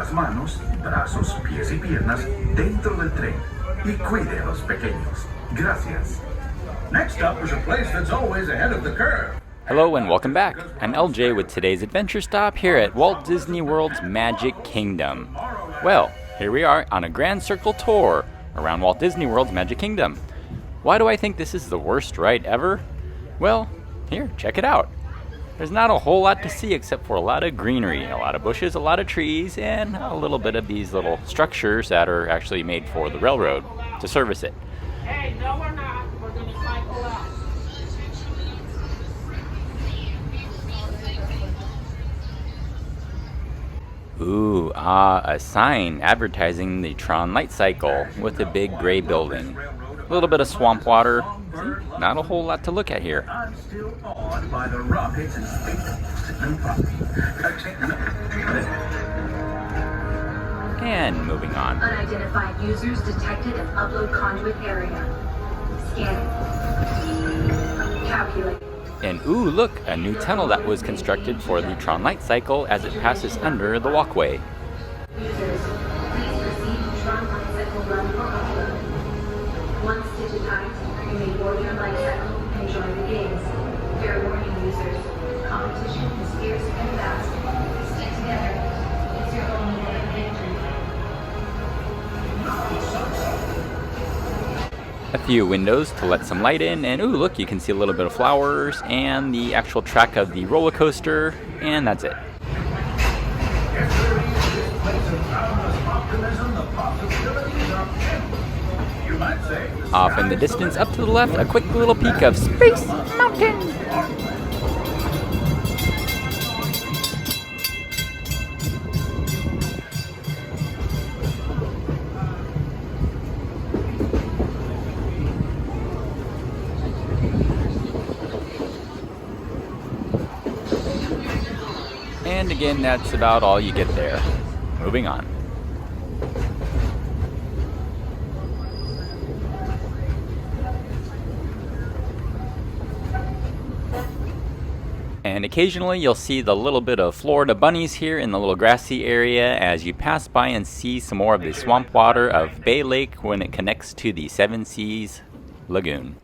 las manos, brazos, pies y piernas dentro del tren y cuide a los pequeños. Gracias. Next up is a place that's always ahead of the curve. Hello and welcome back. I'm LJ with today's adventure stop here at Walt Disney World's Magic Kingdom. Well, here we are on a grand circle tour around Walt Disney World's Magic Kingdom. Why do I think this is the worst ride ever? Well, here, check it out. There's not a whole lot to see except for a lot of greenery, a lot of bushes, a lot of trees, and a little bit of these little structures that are actually made for the railroad to service it. Hey, no we're not. We're going to cycle out. Ooh, a sign advertising the Tron Light Cycle with a big gray building. A little bit of swamp water. Not a whole lot to look at here. I'm still awed by the rockets and space And moving on. Unidentified users detected in upload conduit area. Scanning. Calculate. And ooh, look, a new tunnel that was constructed for the Tron Light Cycle as it passes under the walkway. Users, please proceed to Tron Light Cycle run for upload. Once digitized, you may board your light cycle and join the games. Fair warning, users. Competition is fierce and fast. Stick together. It's your only way of victory. A few windows to let some light in, and ooh, look, you can see a little bit of flowers and the actual track of the roller coaster, and that's it. Off in the distance, up to the left, a quick little peek of Space Mountain. And again, that's about all you get there. Moving on. And occasionally you'll see the little bit of Florida bunnies here in the little grassy area as you pass by and see some more of the swamp water of Bay Lake when it connects to the Seven Seas Lagoon.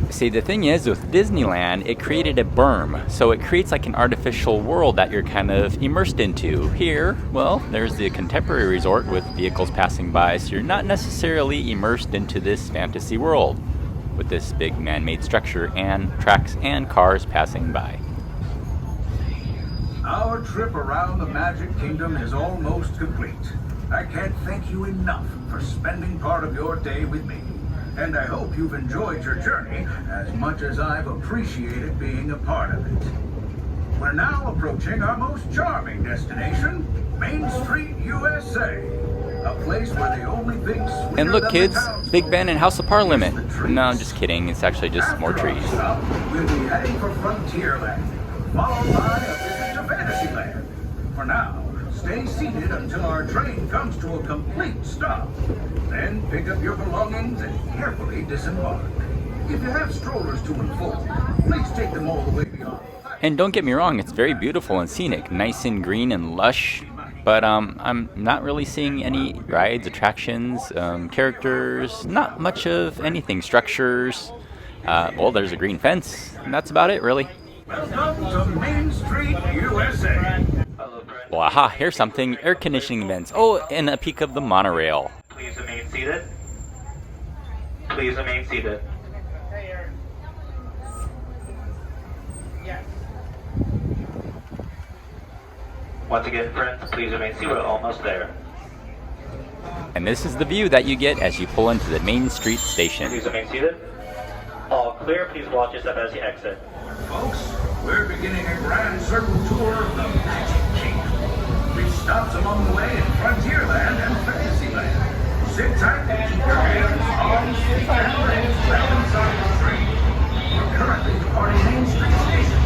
See, the thing is, with Disneyland, it created a berm, so it creates like an artificial world that you're kind of immersed into. Here, well, there's the contemporary resort with vehicles passing by, so you're not necessarily immersed into this fantasy world with this big man-made structure and tracks and cars passing by. Our trip around the Magic Kingdom is almost complete. I can't thank you enough for spending part of your day with me. And I hope you've enjoyed your journey as much as I've appreciated being a part of it. We're now approaching our most charming destination, Main Street, USA. A place where the only thing sweeter And look, than kids, the town Big Ben and House of Parliament. is the trees. No, I'm just kidding. It's actually just more After our trees. stop, we'll be heading for Frontierland, followed by a visit to Fantasyland. For now, stay seated until our train comes to a complete stop. Then pick up your belongings and carefully disembark. If you have strollers to unfold, please take them all the way beyond. And don't get me wrong, it's very beautiful and scenic, nice and green and lush. But I'm not really seeing any rides, attractions, characters, not much of anything, structures. Well, there's a green fence, and that's about it, really. Welcome to Main Street, USA. Well, aha, here's something, air conditioning vents. Oh, and a peek of the monorail. Please remain seated. Please remain seated. Hey, Eric. Yes. Once again, friends, please remain seated. We're almost there. And this is the view that you get as you pull into the Main Street station. Please remain seated. All clear. Please watch your step as you exit. Folks, we're beginning a grand circle tour of the Magic Kingdom. With stops along the way in Frontierland and Fantasyland. Sit tight and keep your hands, arms, feet, and legs wrapped inside the train. We're currently departing Main Street Station.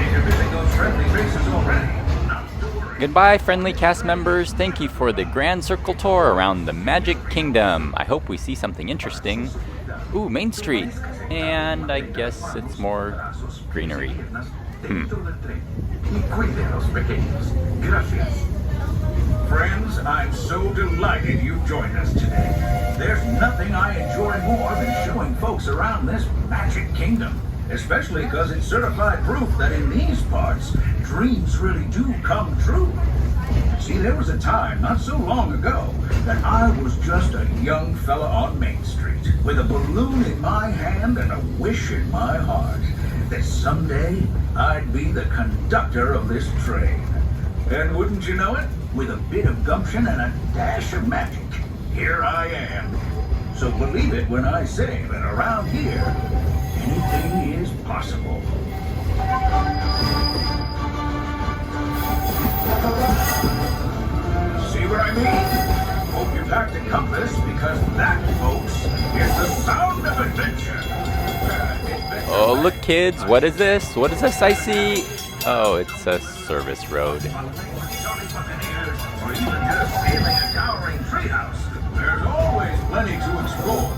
If you're missing those friendly faces already, not to goodbye, friendly cast members. Thank you for the Grand Circle tour around the Magic Kingdom. I hope we see something interesting. Ooh, Main Street. And I guess it's more greenery. Friends, I'm so delighted you've joined us today. There's nothing I enjoy more than showing folks around this Magic Kingdom, especially because it's certified proof that in these parts, dreams really do come true. See, there was a time not so long ago that I was just a young fella on Main Street with a balloon in my hand and a wish in my heart that someday I'd be the conductor of this train. And wouldn't you know it, with a bit of gumption and a dash of magic, here I am. So believe it when I say that around here, anything is possible. See what I mean? Hope you packed a compass, because that, folks, is the sound of adventure. Oh, look, kids, what is this? What is this I see? Oh, it's a service road. Or even just sailing a towering treehouse, there's always plenty to explore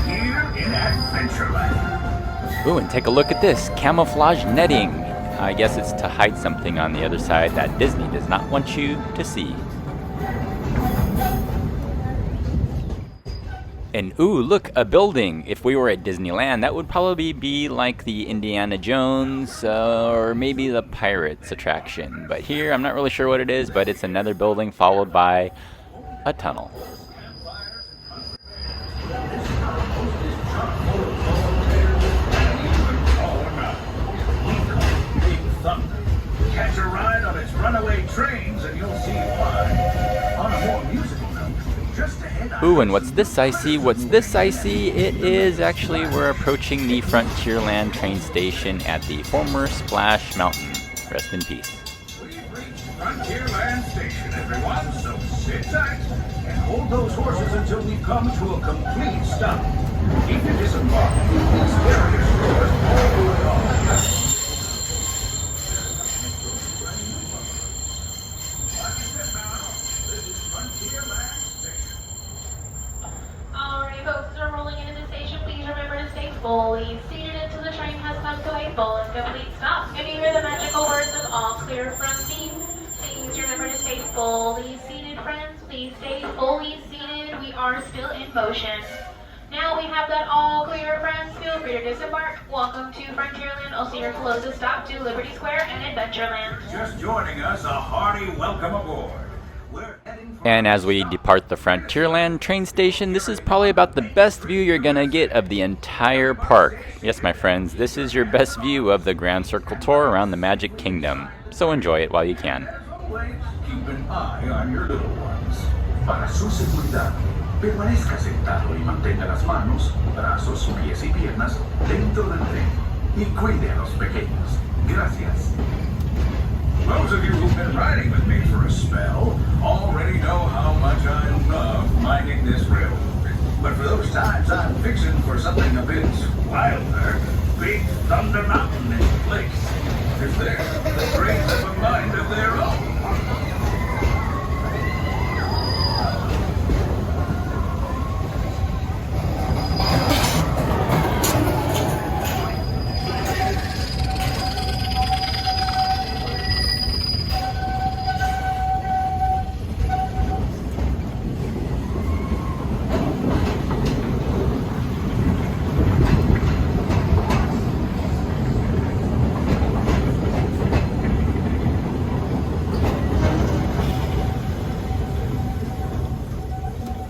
here in Adventureland. Ooh, and take a look at this camouflage netting. I guess it's to hide something on the other side that Disney does not want you to see. And ooh, look, a building. If we were at Disneyland, that would probably be like the Indiana Jones or maybe the Pirates attraction. But here, I'm not really sure what it is, but it's another building followed by a tunnel. Catch a ride on its runaway trains and you'll see why. On a more musical note, just ahead. Ooh, and what's this I see? What's this I see? It is actually, we're approaching the Frontierland train station at the former Splash Mountain. Rest in peace. We've reached Frontierland Station, everyone, so sit tight and hold those horses until we come to a complete stop. If you disembark, these barrier stores all the way on. Alright, folks, we're rolling into the station. Please remember to stay fully seated until the train has come to a full and complete stop. If you hear the magical words of all clear from me, please remember to stay fully seated, friends. Please stay fully seated. We are still in motion. Now we have that all clear, friends. Feel free to disembark. Welcome to Frontierland. I'll see your closest stop to Liberty Square and Adventureland. Just joining us, a hearty welcome aboard. We're heading for And as we depart the Frontierland train station, this is probably about the best view you're gonna get of the entire park. Yes, my friends, this is your best view of the Grand Circle tour around the Magic Kingdom. So enjoy it while you can. always keep an eye on your little ones. Para su seguridad, permanezca sentado y mantenga las manos, brazos, pies y piernas dentro del tren. Y cuide a los pequeños. Gracias. Those of you who've been riding with me for a spell already know how much I love minding this railroad. But for those times I'm fixing for something a bit wilder, Big Thunder Mountain is the place. If the trains have a mind of their own.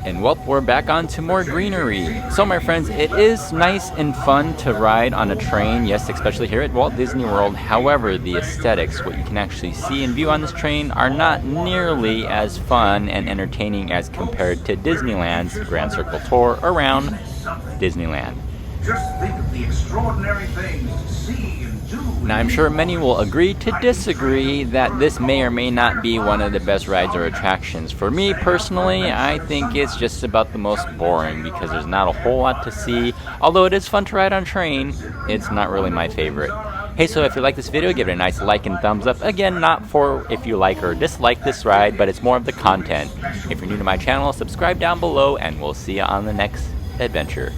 And well, we're back on to more greenery. So my friends, it is nice and fun to ride on a train, yes, especially here at Walt Disney World. However, the aesthetics, what you can actually see and view on this train, are not nearly as fun and entertaining as compared to Disneyland's Grand Circle tour around Disneyland. Just think of the extraordinary things to see and do. Now, I'm sure many will agree to disagree that this may or may not be one of the best rides or attractions. For me personally, I think it's just about the most boring because there's not a whole lot to see. Although it is fun to ride on a train, it's not really my favorite. Hey, so if you like this video, give it a nice like and thumbs up. Again, not for if you like or dislike this ride, but it's more of the content. If you're new to my channel, subscribe down below, and we'll see you on the next adventure.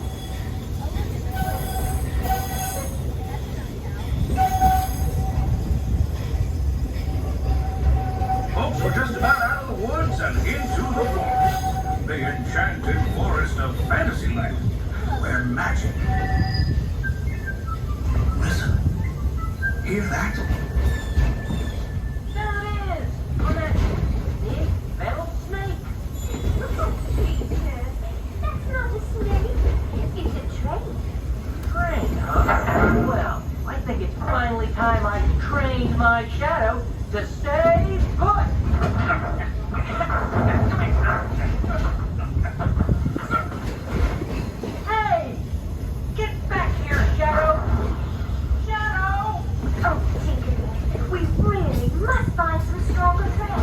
Folks, we're just about out of the woods and into the forest. The enchanted forest of Fantasyland, where magic... Listen. Hear that? There it is! On that big metal snake. That's not a snake. It's a train. Train, huh? Well, I think it's finally time I trained my shadow to stay put. Hey! Get back here, Shadow! Shadow! Oh, Tinkerbell, we really must find some stronger thread.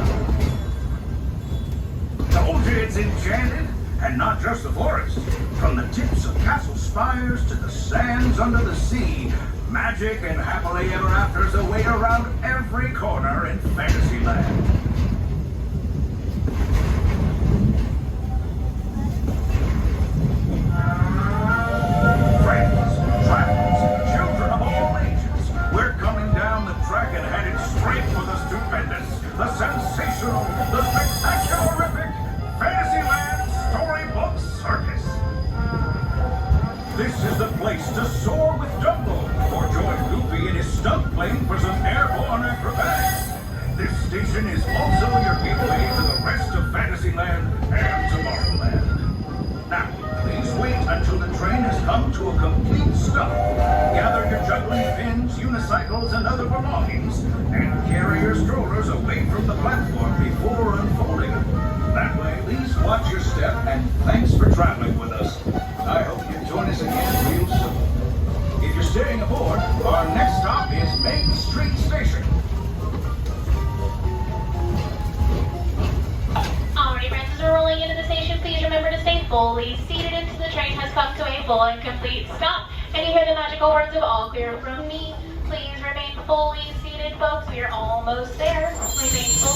Told you it's enchanted, and not just the forest. From the tips of castle spires to the sands under the sea, magic and happily ever afters await around every corner in Fantasyland. Friends, travelers, children of all ages, we're coming down the track and headed straight for the stupendous, the sensational, the spectacularific Fantasyland Storybook Circus. This is the place to soar with Dumbo, or join Goofy in his stunt plane for some airborne acrobatics. This station is also your gateway to the rest of Fantasyland and Tomorrowland. Now, please wait until the train has come to a complete stop. Gather your juggling pins, unicycles, and other belongings, and carry your strollers away from the platform before unfolding. That way, please watch your step, and thanks for traveling with us. I hope you join us again real soon. If you're staying aboard, our next stop is Main Street Station. Alrighty, friends, as we're rolling into the station, please remember to stay fully seated until the train has come to a full and complete stop. And you hear the magical words of all clear from me. Please remain fully seated, folks. We are almost there. Remain fully